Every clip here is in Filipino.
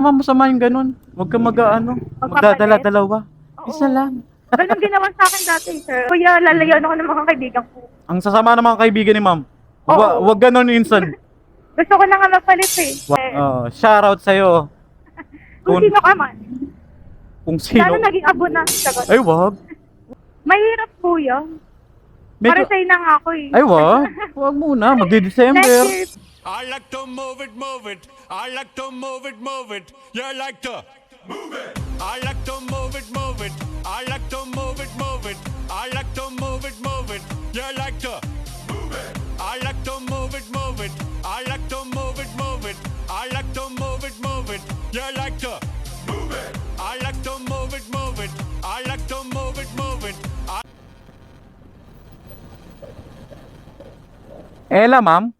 Masama yung ganun. Huwag kang mag-ano, Magpapalit. magdadala-dalawa. Oo. Isa lang. Ganun ginawa sa akin dati, sir. Kuya, lalayan ako ng mga kaibigan ko. Ang sasama ng mga kaibigan ni ma'am. Oo. Wag ganun minsan. Gusto ko na nga magpalit eh. Shoutout sa'yo. Kung Kung, sino ka man. kung Lalo sino. naging abo na. Sagot. Ay, wag. Mahirap kuya. Para Medyo, sa'yo na nga ako eh. ay, wag. Wag muna. Next Magdi-December. year, I like to move it, move it. I like to move it, move it. You like to move it. I like to move it, move it. I like to move it, move it. I like to move it, move it. You like to move it. I like to move it, move it. I like to move it, move it. I like to move it, move it. You like to move it. I like to move it, move it. I like to move it, move it. Ella, ma'am.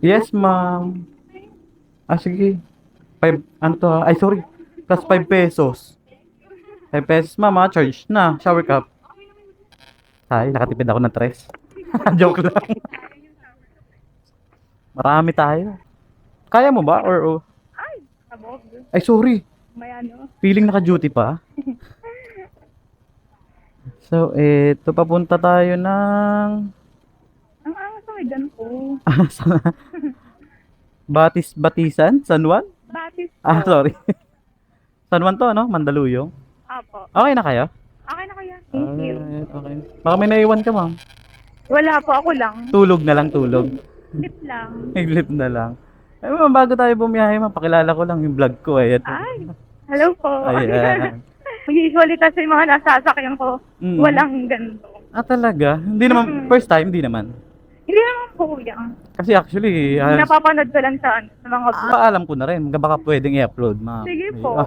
Yes, ma'am. Ah, sige. 5, ano to? Ay, sorry. Plus 5 pesos. 5 pesos, ma'am, ah. Charge na. Shower cup. Ay, nakatipid ako ng 3. Joke lang. Marami tayo. Kaya mo ba? Or, ay, sabog. ay, sorry. May ano. Feeling naka-duty pa. So, eto, papunta tayo ng... Ang angas ng idan ko. Batisan? San Juan? Batis ko. Ah, sorry. San Juan to, ano? Mandaluyong. Apo. Okay na kayo? Okay na kaya. Thank you. Alright, okay. Baka may naiwan ka, ma'am. Wala po, ako lang. Tulog na lang, tulog. Tip lang. Iglip na lang. Ay, ma'am, bago tayo bumiyahe, ma'am, pakilala ko lang yung vlog ko. Ayan. Ay, hello po. Ayan. Usually kasi mga nasasakyan ko, Mm. walang ganito. Ah, talaga? Hindi naman, first time, hindi naman. Hindi naman po yan. Kasi actually, Napapanood ko lang sa mga vlog. alam ko na rin, baka pwedeng i-upload, ma'am. Sige po.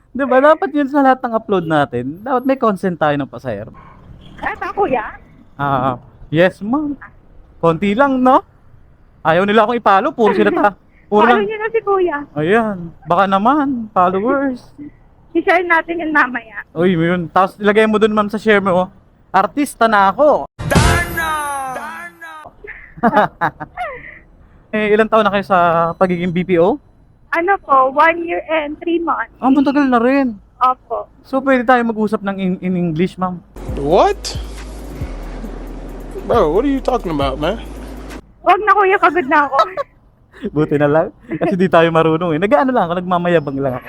Diba, dapat yun sa lahat ng upload natin, dapat may consent tayo ng pasahero. Ata kuya? Ah, yes, ma'am. Konti lang, no? Ayaw nila akong ipalo, puro sila puro Follow lang. niyo na si kuya. Ayan, baka naman, followers. I-share natin yun mamaya. Uy, yun. Tapos ilagay mo dun, ma'am, sa share mo, oh. Artista na ako. Eh, ilang taon na kayo sa pagiging BPO? Ano po, 1 year and 3 months. Ah, matagal na rin. Opo. So, pwede tayo mag-usap ng in English, ma'am. What? Bro, what are you talking about, man? Wag na kuya, pagod na ako. Buti na lang. Kasi di tayo marunong eh. Nag-ano lang ako, nagmamayabang lang ako.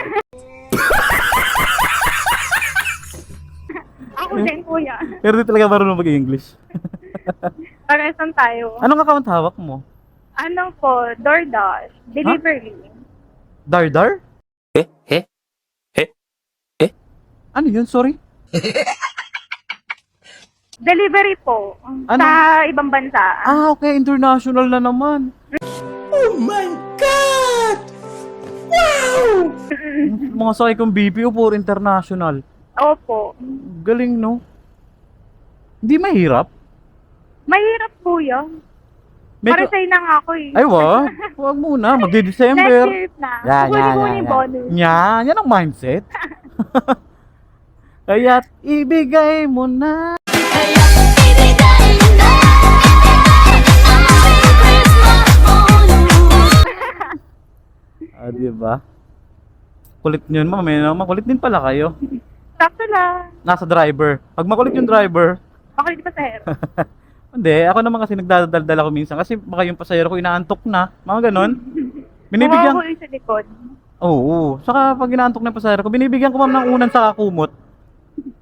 Ako din kuya. Pero di talaga marunong mag-English. Paresan tayo. Anong account hawak mo? Ano po, DoorDash, delivery. Dardar? Ano yun? Sorry? Delivery po. Ano? Sa ibang bansa. Ah, okay. International na naman. Mga sakay kong BPO puro international. Opo. Galing, no? Hindi mahirap. Mahirap kuya. Para sa'yo na nga ako eh. Ay, wag. Wag muna. Next Magdi-December. year na. Kukunin ko yung bonus. Yan ang mindset. Kaya't ibigay mo na. Ah, di ba? Kulit nyo naman, may naman. Kulit din pala kayo. Sakto lang. Nasa driver. Pag makulit yung driver, Makulit pa sa'yo. hindi. Ako naman kasi nagdadaldal ako minsan. Kasi baka yung pasahero ko inaantok na. Mga ganon. Binibigyan. Makukulit sa likod. Oo. Saka pag inaantok na yung pasahero ko, binibigyan ko ma'am ng unan sa kumot.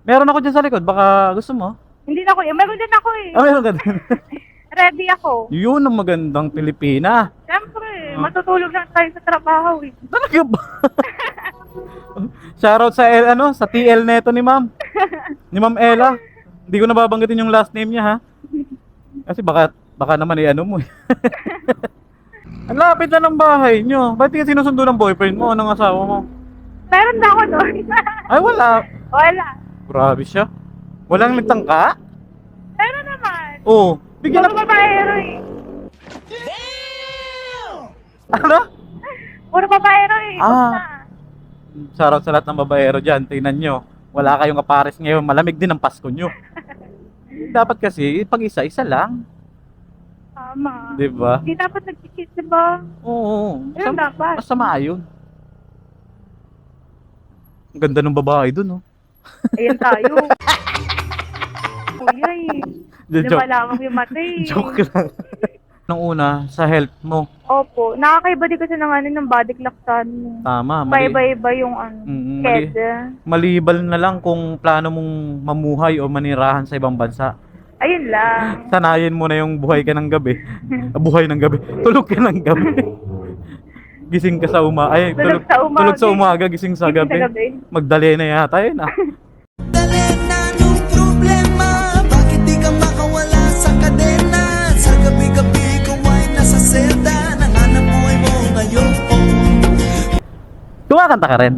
Meron ako dyan sa likod. Baka gusto mo? Hindi na kuya. Meron din ako eh. Ah, meron ka din. Ready ako. Yun ang magandang Pilipina. Siyempre, matutulog lang tayo sa trabaho eh. Talaga ba? Shoutout sa sa TL neto ni ma'am. Ni Ma'am Ella. Hindi ko nababanggitin yung last name niya, ha? Kasi baka naman ano mo eh. Ang lapit na ng bahay nyo. Ba't di ka sinusundo ng boyfriend mo o ng asawa mo? Meron na ako doon. Ay, wala. Wala. Grabe siya. Walang nagtangka? Meron naman. Oo. Bigyan Puro na... babaero eh. Ano? Puro babaero eh. Ah. Basta. Shoutout sa lahat ng babaero dyan. Tingnan nyo. Wala kayong kapares ngayon. Malamig din ang Pasko nyo. Dapat kasi, pag isa-isa lang. Tama. Di ba? Hindi dapat nagkikis, di ba? Oo. Ayun dapat. Masama yun. Ang ganda ng babae dun, oh. Ayan tayo. Kuya eh. Joke. Lumalawak yung mata eh. Joke lang. Nung una, sa health mo. Opo. Nakakaiba din kasi ng ng body clock sa ano. Tama. Iba-iba yung head. Malibal na lang kung plano mong mamuhay o manirahan sa ibang bansa. Ayun lang. Sanayin mo na yung buhay ka ng gabi. Buhay ng gabi. Tulog ka ng gabi. Gising ka sa umaga. Tulog sa umaga. Tulog sa umaga, gising sa Gising gabi. sa gabi. Magdali na yata yun, ah. Dali na nung problema, bakit di ka makawala sa kadena? Sa gabi-gabi ko ay nasa selda, nanganap buhay mo ngayon. Kumakanta ka rin.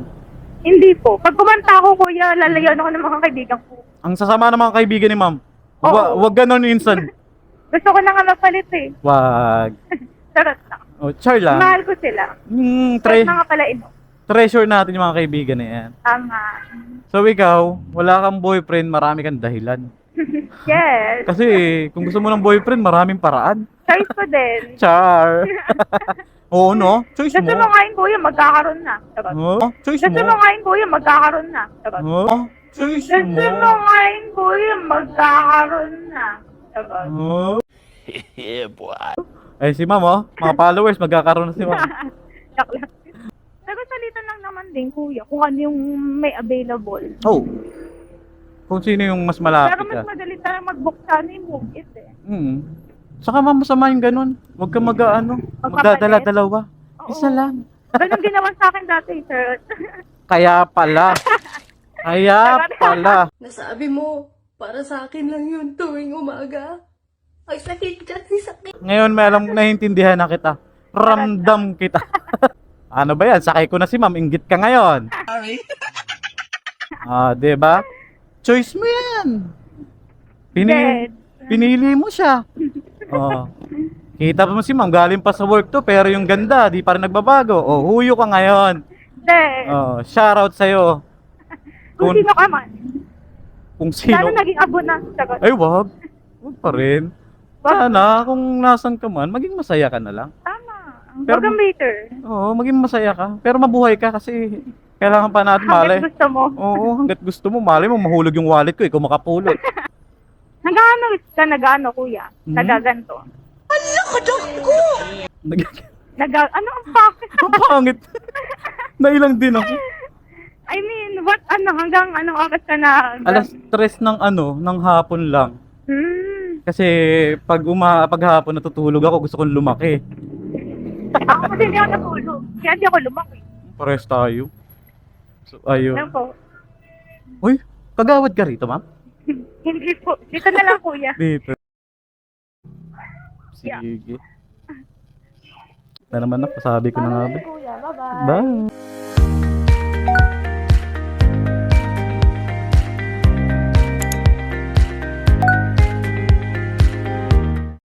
Hindi po. Pag kumanta ako, kuya, lalayon ako ng mga kaibigan ko. Ang sasama ng mga kaibigan ni ma'am. Oo. Wag ganon minsan. Gusto ko na nga mapalit eh. Wag. Charot lang. Oh, char lang. Mahal ko sila. Charot na nga pala ino. Treasure natin yung mga kaibigan na yan. Tama. So ikaw, wala kang boyfriend, marami kang dahilan. Yes. Kasi kung gusto mo ng boyfriend, maraming paraan. Choice ko din. Char. Oo, no? Choice Gusto mo mo. nga yun, kuya, magkakaroon na. Charot. Oh, choice Gusto mo mo. nga yun, kuya, magkakaroon na. Charot. Oh, choice Gusto mo. mo nga yun, kuya, magkakaroon na. Charot. Oh. Eh si ma'am, oh, mga followers, magkakaroon na si ma'am. Joke lang. Pero salitan lang naman din, kuya, kung ano yung may available. Oh. Kung sino yung mas Pero malapit mas ka. madali talaga mag-book sana yung move it eh. Saka ma'am, masama yung ganun. Huwag ka Magpapalit? magdadala-dalawa. Oo. Isa lang. Ganun ginawa sa akin dati, sir. Kaya pala. Kaya pala. Nasabi mo, para sa akin lang yun tuwing umaga. Ay, sakit dyan, sakit. Ngayon may alam, naiintindihan na kita. Ramdam kita. Ano ba yan? Sakay ko na si ma'am. Inggit ka ngayon. Sorry. Ah, di ba? Choice mo yan. Dead. Pinili mo siya. Oh. Kita mo si ma'am, galing pa sa work to, pero yung ganda, di pa rin nagbabago. Oh, huyo ka ngayon. Dead. Oh, shoutout sa'yo. Kung sino ka man. Kung sino. Lalo naging abo na. Sagot. Ay, wag. Wag pa rin. Sana, kung nasan ka man, maging masaya ka na lang. Tama. Pero- Huwag kang later. Oo, maging masaya ka. Pero mabuhay ka kasi kailangan pa natin malay. Hanggat gusto mo. Oo, hanggat gusto mo, malay mo, mahulog yung wallet ko, ikaw makapulot. Nag-ano ka, nag-ano, kuya? Hmm? Nagaganto. Nag- Ano ang bakit? Ang pangit. Nailang din ako. I mean, what, hanggang anong oras ka na? Alas 3 ng hapon lang. Kasi pag hapon natutulog ako, gusto kong lumaki. Ako kasi hindi ako natulog. Kaya hindi ako lumaki. Pares tayo. So, ayun. Lang po. Uy, kagawad ka rito, ma'am? Hindi po. Dito na lang, kuya. Dito. Yeah. Sige. Na naman na, pasabi ko na nga ba. Kuya, bye-bye. Bye.